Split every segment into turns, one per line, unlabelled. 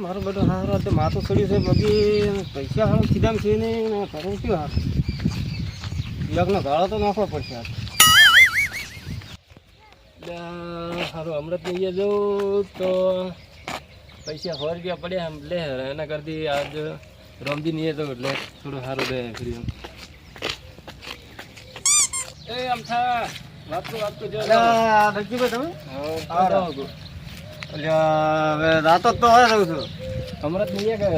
મારો બેટો હારો તો માથું ચડ્યું છે બગી પૈસા હારો સીધામ છે ને કરું શું હાર યજ્ઞ ગાળો તો નાખવો પડશે સારું અમૃત નહીં જવું તો પૈસા 100 રૂપિયા પડ્યા એમ લે એના કરતી આજ રમજી નહીં તો એટલે થોડું સારું રહે ફ્રી એ આમ થા વાત તો જો લક્ષ્મીભાઈ તમે એટલે હવે રાતો તો હવે રહું છું અમૃત નહીં કે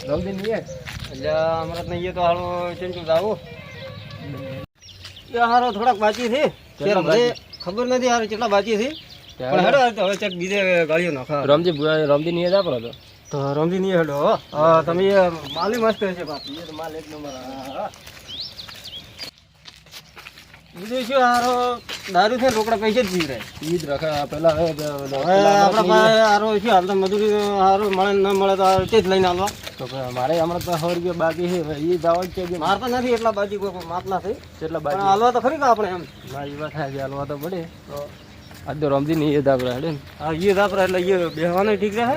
રમજી નહીં એટલે અમૃત નહીં તો હારું ચેન્જ આવું હારો થોડાક બાકી છે ખબર નથી હારું કેટલા બાકી છે પણ હેડો હવે ચેક બીજે ગાડીઓ નાખા રમજી નહીં જ આપણો તો રમજી નહીં હેડો તમે માલ મસ્ત છે બાપ માલ એક નંબર બીજું શું હારો દારૂ છે રોકડા પૈસે જ પી ઈ જ રખા પેલા આપણા પાસે હારો શું હાલ તો મજૂરી હારું મળે ન મળે તો તે જ લઈને આવવા તો મારે હમણાં તો 100 રૂપિયા બાકી છે એ દાવા જ છે મારે તો નથી એટલા બાકી કોઈ માપના છે એટલા બાકી હાલવા તો ખરી કે આપણે એમ ના એ વાત થાય હાલવા તો પડે તો આજ તો રમજી નહીં એ દાપરા હેડે ને હા એ દાપરા એટલે એ બેહવાનું ઠીક રહે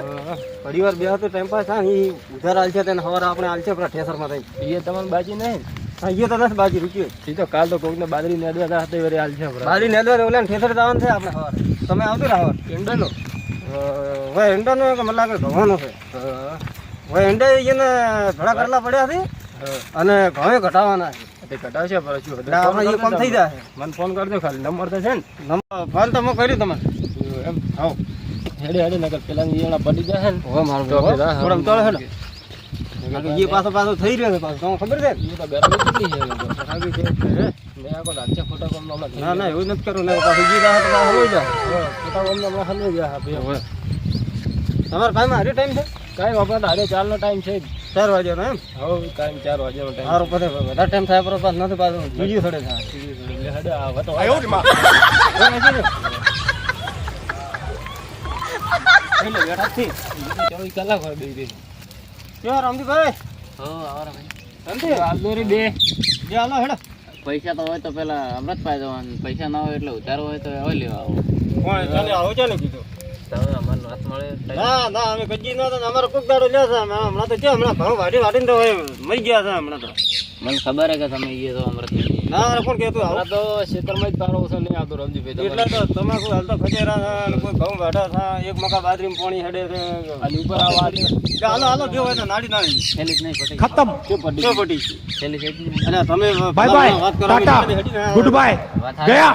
પરિવાર બેહ તો ટાઈમ પાસ થાય એ ઉધાર હાલ છે તેને સવારે આપણે હાલ છે પેલા ઠેસરમાં થાય એ તમારે બાજી નહીં હા એ તો નથી બાજી રૂપિયો એ તો કાલ તો કોઈકને બાજરી નેદવા હતા વેરે હાલ છે બાજરી નેદવા ઓલા ઠેસર જવાનું છે આપણે સવારે તમે આવતો રહો એંડાનો હવે એંડાનો કે મને લાગે ઘવાનો છે હવે એંડા એને થોડા કરલા પડ્યા છે અને ઘઉં ઘટાવાના છે ઘટાવશે પર શું આપણે એ કામ થઈ જાય મને ફોન કરજો ખાલી નંબર તો છે ને નંબર ફોન તો મેં કર્યું તમારે એમ આવો હેડે હેડે નકર પેલા એણા પડી જાય ને હવે મારું થોડા ઉતાળો હેડો એ પાછો થઈ રહ્યો છે પાછો તમને ખબર છે એ તો ગરમી કેટલી છે મેં આખો રાજ્ય ફોટા કોમ ના ના એવું નથી કરું ને પાછું જી જાય તો હલવાઈ જાય ફોટા કોમ હમણાં હલવાઈ જાય હવે તમારે કાંઈ હારે ટાઈમ છે કાંઈ વાપરતા હારે 4 નો ટાઈમ છે 4 વાગ્યાનો એમ હવે ટાઈમ 4 વાગ્યાનો ટાઈમ સારું પછી વધારે ટાઈમ થાય પર પાસ નથી પાછું જીજ્યું થડે થાય એટલે હડે આ તો આયો જ માં એટલે બેઠા થી 24 કલાક હોય બે દે ક્યાં રામજીભાઈ આવારા ભાઈ અંતે આલદોરી બે જે આલો હેડો
પૈસા તો હોય તો પેલા અમૃત પાઈ દેવાનું પૈસા ના હોય એટલે ઉધારો હોય તો હવે લેવા આવો
કોણ ચાલે આવો ચાલે કીધું
તમે અમારું હાથ મળે
ના ના અમે કજી નો તો અમારો કોક દાડો લે છે હમણાં તો છે હમણાં ઘણું વાડીને તો મરી ગયા છે હમણાં તો
મને ખબર હે કે તમે એ તો અમૃત
ના અરે કોણ કહેતું આવું
તો ખેતરમાં જ તારો છે નહીં આવતો રમજીભાઈ
એટલે તો તમાકુ હાલતો ખજેરા છે કોઈ ઘઉં વાઢા છે એક મકા બાજરીમાં પાણી હેડે છે અને ઉપર આ વાત હાલો હાલો જે હોય તો નાડી
છેલ્લી જ નહીં પટી
ખતમ
શું પટી
છેલ્લી છે
અને તમે
બાય બાય
વાત કરો
ટાટા ગુડ બાય ગયા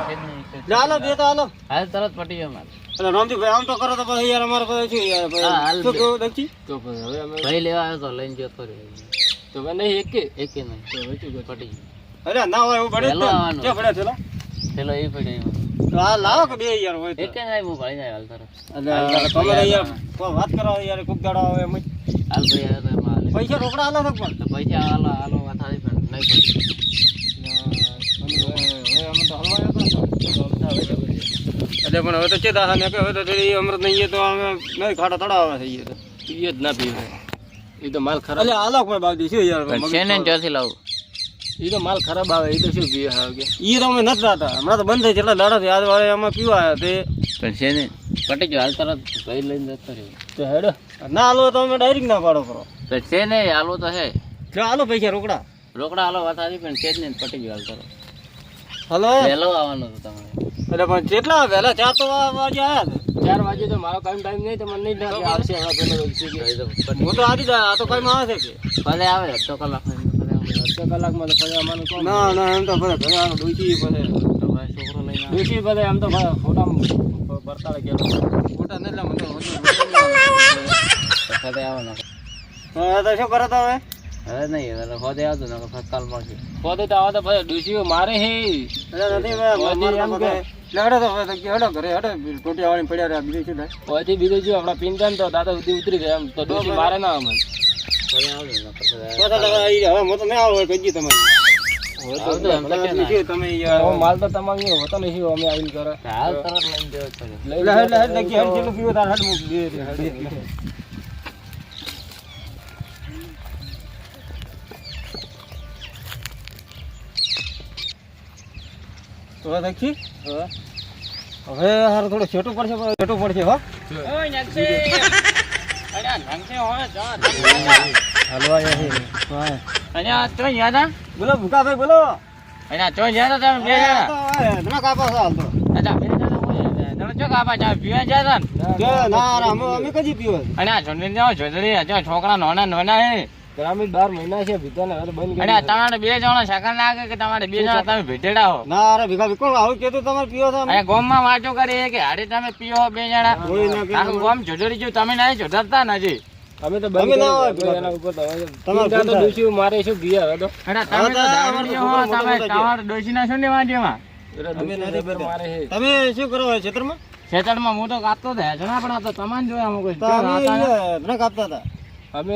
હાલો બે તો હાલો
હાલ તરત પટી જાય મારે
એટલે રામજીભાઈ આમ તો કરો તો પછી યાર અમારે પછી શું યાર શું કેવું દક્ષી
તો હવે અમે ભાઈ લેવા આવ્યો તો લઈને ગયો તો હવે નહીં એકે નહીં તો હવે પટી
અરે ના હોય એવું પડે છે પડે છે
ચલો એ પડી
તો આ લાવો કે બે યાર હોય તો
એકે નહીં હું ભાઈ જાય હાલ તરત
એટલે તમે યાર કોઈ વાત કરો યાર કોક દાડો આવે એમ
હાલ ભાઈ આવે તો એમાં હાલે
પૈસા રોકડા હાલો તો પણ
તો પૈસા હાલો વાત આવી પણ નહીં પડી
હવે અમે તો હલવાયો એટલે પણ હવે તો ચેતા મેં કે હવે તો અમૃત નહીં તો અમે નહીં ખાટા તળાવ થઈ ગયા પીએ જ ના પીવે એ તો માલ ખરાબ એટલે હાલો કોઈ બાકી શું યાર
છે ને ત્યાંથી લાવું
એ તો માલ ખરાબ આવે એ તો શું પીએ આવે એ તો અમે નથી રાતા હમણાં તો બંધ થઈ જેટલા દાડા થી આજ વાળે અમે પીવા આવ્યા તે
પણ છે ને પટી ગયો હાલ તરત ભાઈ લઈને જતો રહ્યો
તો હેડો ના હાલો તો અમે ડાયરેક્ટ ના પાડો કરો
તો છે ને હાલો તો હે
જો હાલો પૈસા રોકડા
હાલો વાત આવી પણ છે જ નહીં પટી ગયો હાલ તરત
હલો
વહેલો આવવાનું હતું તમારે
એટલે પણ કેટલા વહેલા 4 તો વાગે આવ્યા
4 વાગે તો મારો કામ ટાઈમ નહીં તો મને નહીં આવશે હવે પેલો
હું તો આજી જાય આ તો કઈ માં આવે છે કે
ભલે આવે અડધો કલાક
અડધો કલાકમાં તો પછી અમારું કોમ ના ના એમ તો ભલે ઘરે આવો ડોસી પછી
તો ભાઈ છોકરો લઈને
ડોસી પછી એમ તો ફોટા બરતાળે ગયો ફોટા ને એટલે મને
સાથે આવવાનો
તો શું કરે તો હવે
હવે નહીં હવે હોદે આવતો ને કાલ મળશે
પોતે તો આવા તો પછી ડોસી મારે હે નથી એમ કે લડો તો હેડો ઘરે હેડો ટોટિયા વાળી પડ્યા રહ્યા બીજું શું થાય પછી બીજું જો આપણા પિંજન તો દાદા સુધી ઉતરી જાય એમ તો ડોસી મારે ના અમે
હવે આવજો
હવે હું તો નહીં આવો કજી તમે માલ તો તમારે હોતો નહીં અમે આવીને કરે
હાલ તરત લઈને જવો
જેટલું પીવો તાર હેડ મૂકી તો દક્ષી હવે હારું થોડું છેટું પડશે હો હલવા હે
અહીંયા તો યાદ
બોલો ભૂકાભાઈ બોલો
અહીંયા તો યાદ તમે બે જણા
તમે કાપો છો હાલ તો
અચ્છા બે જણા હોય તમે ચો કાપા ચા પીવા જતા
કે ના રા અમે કજી પીવો
અને આ જોડણી જાઓ જોડણી જો છોકરા નાના નાના હે
ગ્રામીણ 12 મહિના છે ભીતાને હવે બંધ
અને તમારે બે જણા શકન લાગે કે તમારે બે જણા તમે ભેટેડા હો
ના રે ભીખા કોણ આવું કેતું તમારે પીવો છો
અહીંયા ગામમાં વાતો કરી કે હાડે તમે પીઓ બે જણા
કોઈ ના કે
આખું ગામ જોડરી જો તમે ના જોડતા નથી
અમે તો બંધ ના હોય એના ઉપર તમારે તો દોશી મારે શું ગયા હવે તો
અરે તમે તો દારૂડિયો હો તમે તમારે ડોશીના શું લેવા દેવા
અમે નથી મારે તમે શું કરો ક્ષેત્રમાં
ખેતરમાં હું તો કાપતો હતો જણા પણ આ તો તમાન જોયા હું કોઈ
તમે કાપતા હતા અમે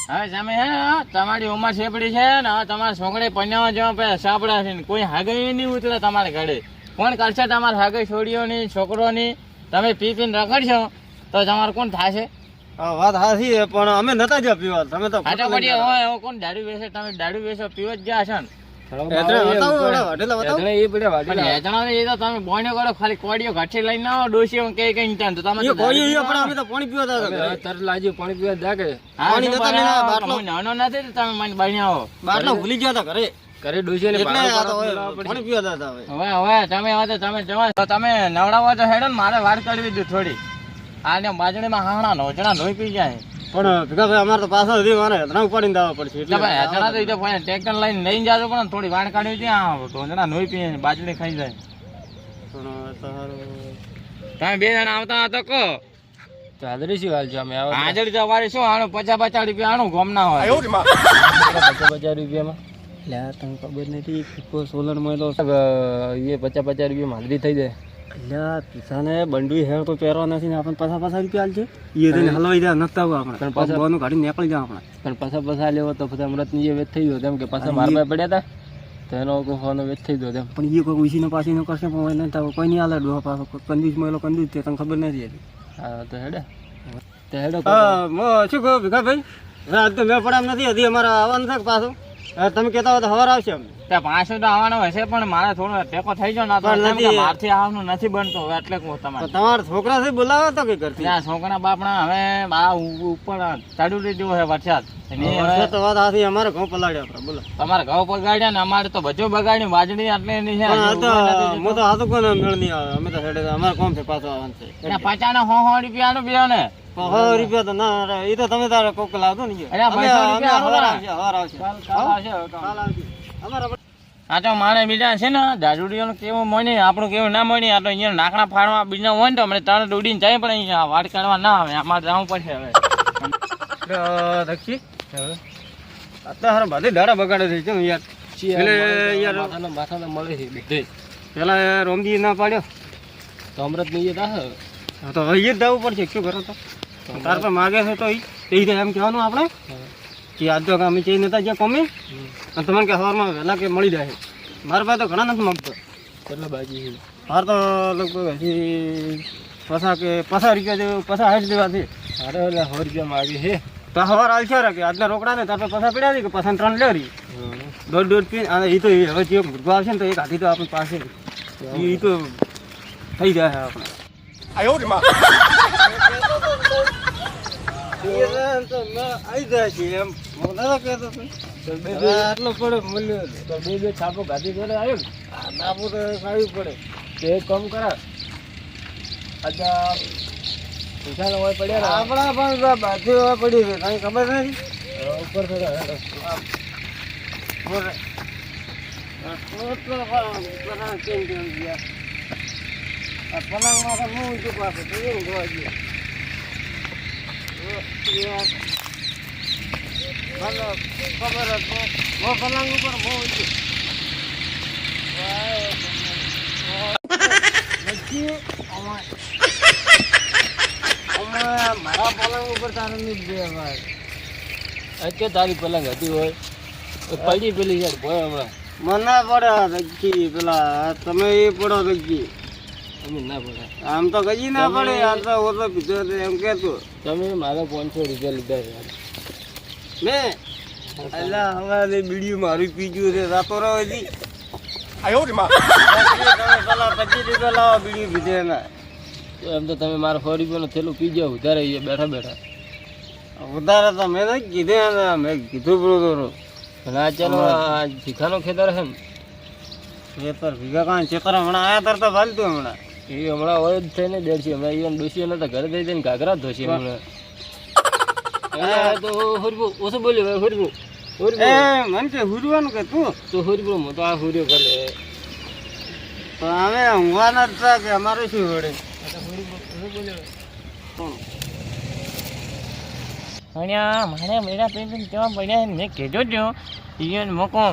હવે તમે હે ને તમારી ઉંમર છેપડી છે ને હવે તમારા છોકરે પન્યાવા જેવા પેલા સાપડા છે ને કોઈ હાગઈ નહીં ઉતરે તમારે ઘરે કોણ કરશે તમારે હાગઈ છોડીઓની છોકરોની તમે પી પીને રખડશો તો તમારે કોણ થશે
વાત હાસી છે પણ અમે નતા જ પીવા તમે તો
આટો પડી હોય એવો કોણ દારૂ વેચે તમે દારૂ વેચો પીવો જ ગયા છો ને તમે બોણ્યો કરો ખાલી કોડીઓ ઘાટી લઈને આવો ડોસીઓ કઈ કઈ તો તમે
પાણી પીવા તરત લાજી પાણી પીવા જાગે
નાનો નથી તમે મને બન્યા
બાટલો ભૂલી ગયા હતા ઘરે ઘરે ડોસી પાણી પીવા હતા
હવે હવે તમે હવે તમે જવા તો તમે નવડાવો તો હેડો ને મારે વાર કરવી દઉં થોડી આને બાજણીમાં હાણા નોચણા લોહી પી જાય
પણ ભીખાભાઈ અમારે તો પાછળ હતી મારે ધણા ઉપાડીને દાવા પડશે
એટલે ભાઈ હેચણા તો ટ્રેક્ટર લઈને લઈને જાજો પણ થોડી વાણ કાઢવી ત્યાં ઢોંજણા લોહી પીએ બાજરી ખાઈ જાય તમે બે જણા આવતા હતા કહો
હાજરી શું હાલ છે અમે
હાજર જવારે શું આનું 50 રૂપિયા આનું ગોમ ના હોય
50 રૂપિયામાં લે તને ખબર નથી સોલર માં તો એ 50 રૂપિયા હાજરી થઈ જાય એટલે પીસાને બંડુઈ હેર તો પહેરવા નથી ને આપણે પાછા રૂપિયા હાલ છે એ તેને હલવાઈ જાય નતા આપણે પણ પાછા બોનું કાઢી નીકળી જાય આપણે પણ પાછા લેવો તો પછી અમૃતની એ વેચ થઈ ગયો તેમ કે પાછા મારવા પડ્યા હતા તો એનો કોઈ હોવાનો વેચ થઈ ગયો તેમ પણ એ કોઈ ઉસીને પાછીનો કરશે પણ એને તો કોઈ નહીં હાલે ડોહા પાછો કંદુજ મેલો કંદુજ તે તને ખબર નથી હતી હા તો હેડે શું કહો ભીખાભાઈ આજ તો મેળ પડામ નથી હજી અમારે આવવાનું છે પાછું તમે કહેતા હોય તો સવાર આવશે અમને
ત્યાં પાછું તો આવવાનો હશે પણ મારે થોડો ટેકો થઈ ગયો ના તો મારથી આવવાનું નથી બનતો એટલે
તમારા છોકરા થી બોલાવો તો કઈ કરતી
ત્યાં છોકરા બાપના હવે આ ઉપર ચડું દીધું છે વરસાદ
તો વાત આથી અમારે ઘઉં પલાડ્યા આપણે બોલો
તમારે ઘઉં બગાડ્યા ને અમારે તો બધું બગાડ્યું બાજરી આટલે ની છે
હું તો હાથું કોઈ મેળ નહીં આવે અમે તો હેડે અમારે કોમ છે પાછું આવવાનું છે
50 ને 100 રૂપિયા નું પીવો ને
100 રૂપિયા તો ના એ તો તમે તારે કોક લાવતો ને
આ તો મારે બીજા છે ને દારૂડીઓ કેવું મળી આપણું કેવું ના મળી આ તો અહીંયા નાકડા ફાડવા બીજા હોય ને તો અમને તારે દોડીને જાય પણ અહીંયા વાડ કાઢવા ના આવે અમારે જવું પડશે હવે
દક્ષી અત્યારે બધે દાડા બગાડે છે કેમ યાર માથાને મળે છે બધે પેલા રોમજી ના પાડ્યો તો અમૃત ની તો એ જ જવું પડશે શું કરો તો તાર પર માગે છે તો એ એમ કહેવાનું આપણે કે આજ તો અમે ચઈ નતા જ્યાં કમી અને તમને કે સવારમાં વહેલા કે મળી જાય મારા પાસે તો ઘણા નથી માગતો કેટલા બાજી મારે તો લગભગ હજી 50 રૂપિયા જેવું 60 જેવા છે અરે 100 રૂપિયા માગી છે તો સવાર હાલ છે કે આજના રોકડા ને તાર પાછા પડ્યા છે કે પાછા 3 લેરી દોઢ પીને અને એ તો હવે જે ભૂગવા આવશે ને તો એક હાથી તો આપણી પાસે એ તો થઈ જાય આપણે આવી જાય છે એમ આટલો પડે મૂલ્ય બે છાપો ગાડી કરે આવ્યો છાપો તો ખાવી પડે તે કમ કરા અચ્છા પૈસા હોય પડ્યા આપણા પણ બાજુ પડી છે કઈ ખબર નથી ઉપર પલંગમાં તો હું ઊંચું પાસે તો એવું જોવા જઈએ ખબર પલંગ ઉપર બહુ ઊંચું મારા પલંગ ઉપર તારે નહીં બે અત્યારે તારી પલંગ હતી હોય પડી પેલી યાર ભય હમણાં મને પડે દગજી પેલા તમે એ પડો દગજી ના પડે આમ તો કજી ના પડે આમ તો ઓછો પીધો એમ કેતો તમે મારા 500 રૂપિયા લીધા મેં અલ્લા હવે બીડીયું મારું પીજ્યું છે રાતો રહો હજી પેલા 25 રૂપિયા લાવો બીડીયું પીધે એમ તો તમે મારા 100 રૂપિયાનું થેલું પી જાવ ઉધારે બેઠા બેઠા વધારે તો મેં નહીં કીધું ને, મેં કીધું પૂરું
પેલા ચાલો આ ભીખાનું ખેતર છે ને
ખેતર ભીગા કાંઈ ખેતર હમણાં આયા તરત વાલતું હમણાં
એ હમણાં હોય જ થઈ ને દેડશી હમણાં ઈવન ડોશી તો ઘરે દઈ દઈને ઘાઘરા જ ધોશી હમણાં તો હુરબુ ઓછું બોલ્યું ભાઈ હુરબુ
એ મને કે હુરવાનું કે તું
તો હુરબુ હું તો આ હુર્યો કરે
તો અમે ઊંઘવાના જ હતા કે અમારે શું વડે
અહીંયા મારે મેરા પેન્ટ કેવા પડ્યા મેં કીધું છું ઈવન મૂકો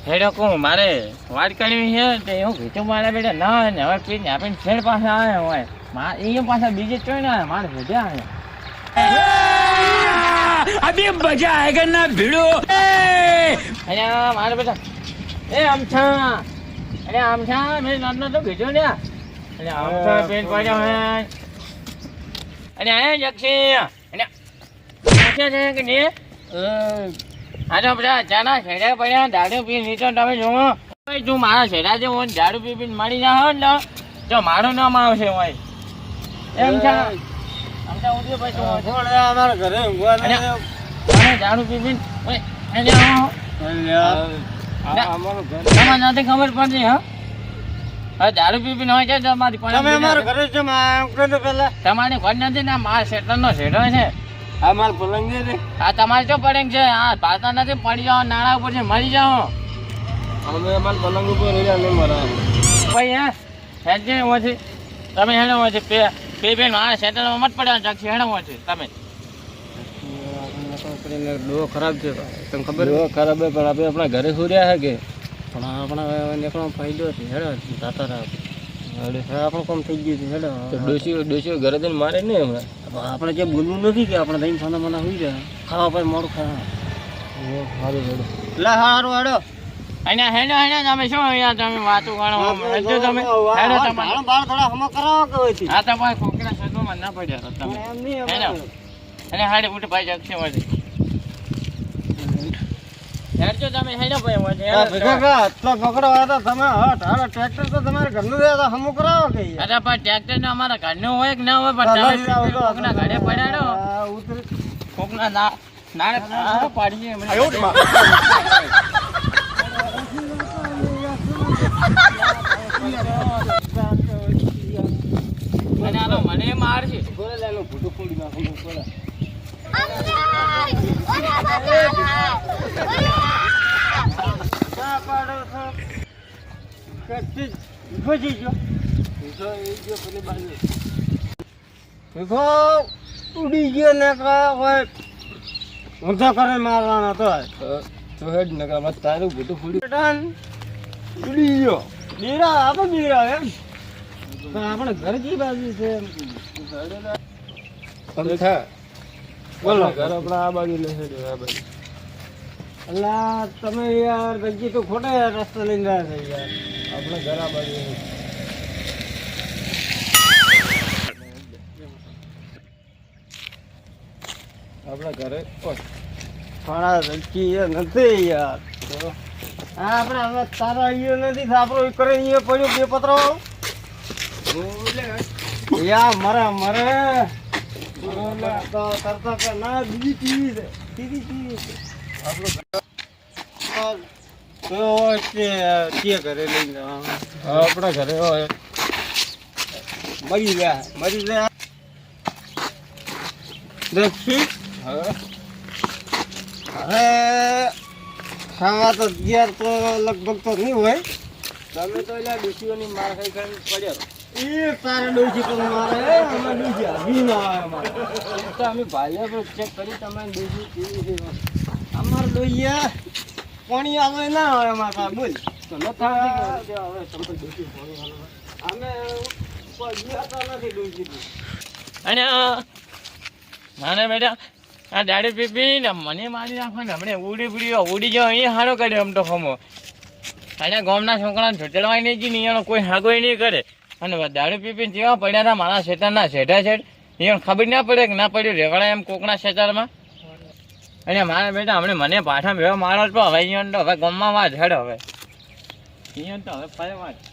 હેડો કહું મારે વાત કરવી છે તો એવું કીધું મારા બેટા ના હોય ને હવે પીને આપીને ફેર પાસે આવે હોય અહીંયા પાછા બીજે ચોઈ ના આવે મારે ભેજા આવે
अभी मजा आएगा ना भिड़ो
અહીંયા મારે બેટા એ આમછા અરે આમછા મેં નાનો તો કીધું ને અરે આમછા પેન્ટ પડ્યો હે અને આ જક્ષી અને છે કે ને આજો બધા ચાના છેડા પડ્યા દારૂ પી નીચો તમે જોવો તું મારા છેડા જે હું દારૂ પી પીને મળી જાવ ને તો મારું નામ આવશે હોય એમ છે આમછા ઉઠ્યો પછી તું
અમારા ઘરે ઊંઘવાના
અને દારૂ પી પીને અને
અમારું ઘર
તમારે નથી ખબર પડતી હા હવે દારૂ પી પીને હોય છે તમારી
તમે અમારા ઘરે છે પેલા
તમારે ઘર નથી ને મારા શેતરનો શેડો છે
આ માર પલંગ છે
આ તમારે શું પડે છે આ પાતા નથી પડી જાઓ નાણા ઉપર છે મરી જાઓ
અમે અમારા પલંગ ઉપર રહ્યા નહીં મરા
ભાઈ હે હેડજે હોય છે તમે હેડો હોય છે પે પે મારા શેતરમાં મત પડ્યા જક્ષી હેડો હોય છે તમે
ડો ખરાબ છે તમને ખબર
ડો ખરાબ હે પણ આપણે આપણા ઘરે સુર્યા હે કે
પણ આપણા નીકળવાનો ફાયદો છે હેડો જાતા રહે આપણું કામ થઈ ગયું છે હેડો
તો ડોશીઓ ઘરે જઈને મારે નહીં હમણાં
આપણે જે બોલવું નથી કે આપણે દહીં ખાના માના હોઈ રહ્યા ખાવા પછી મોડું ખાવા
સારું હેડો
એટલે સારું હેડો
અહીંયા હેડો હેડો તમે શું અહીંયા તમે વાતો કરો હેડો તમે હેડો તમારે
બાળ થોડા હમો કરાવો કે હોય
આ તમારે કોકરા શેતરમાં ના પડ્યા તમે
એમ નહીં
હેડો અને હાડે ઉઠ ભાઈ જક્ષી હોય હેડજો તમે હેડો ભાઈ હોય છે
આટલા પકડો હોય તો તમે હટ હાલો ટ્રેક્ટર તો તમારે ઘરનું રહે તો હમું કરાવો કે
અરે પણ ટ્રેક્ટર ને અમારા ઘરનું હોય કે ના હોય પણ તમે કોકના ઘરે પડાડો કોકના ના પાડીએ અને આનો મને માર છે
ભૂટું ફોડી નાખવું પડે ઉડી ગયો ને ઊંધો કરે મારવાનો તો
હેડ ને તારું ભૂટું ફોડી
ઉડી ગયો બીરા આપણે બીરા એમ તો આપણે ઘર કી બાજુ છે બોલો
ઘર આપણા આ બાજુ લેશે આ બાજુ
અલ્લા તમે યાર ગજી તો ખોટા રસ્તા લઈને રહ્યા છે યાર
આપણે ઘર આ બાજુ આપણા ઘરે
થોડા ગજી એ નથી યાર હા આપણે હવે તારા અહીંયા નથી આપણો કરે અહીંયા પડ્યો બે પત્રો યા મરે મરે કરતા કે ના બીજી ટીવી છે ટીવી છે આપણું ઘરે લઈને
આપણા ઘરે હોય
મરી જાય દક્ષી હવે ખાવા તો ઘેર તો લગભગ તો નહીં હોય
તમે તો એટલે ડોશીઓની માર ખાઈ ખાઈ પડ્યા
એ તારે ડોસી પણ મારે અમે ડોસી આવી ના આવે અમારે
તો અમે ભાલ્યા પણ ચેક કરી તમારે ડોશી કેવી છે
અમારે ડોસિયા પાણી આવે ના આવે અમારે બોલ
તો ન થાય
હવે તમે ડોસી પાણી અમે કોઈ જીવાતા નથી ડોસી
અને નાના બેટા આ દાડી પીપી ને મને મારી નાખો ને હમણે ઉડી જાઓ અહીંયા હારો કર્યો આમ તો ખમો અને ગામના છોકરાને છોટેલવાય નહીં જી એનો કોઈ હાગોય નહીં કરે અને દારૂ પીપીને જેવા પડ્યા હતા મારા શેતારના શેઠા શેઠ એને ખબર ના પડે કે ના પડ્યું રેવાડા એમ કોકના શેતારમાં અને મારા બેટા હમણાં મને પાછા એવા મારો જ પણ હવે અહીંયા તો હવે ગામમાં વાત હેડ હવે અહીંયા તો હવે ફરે વાત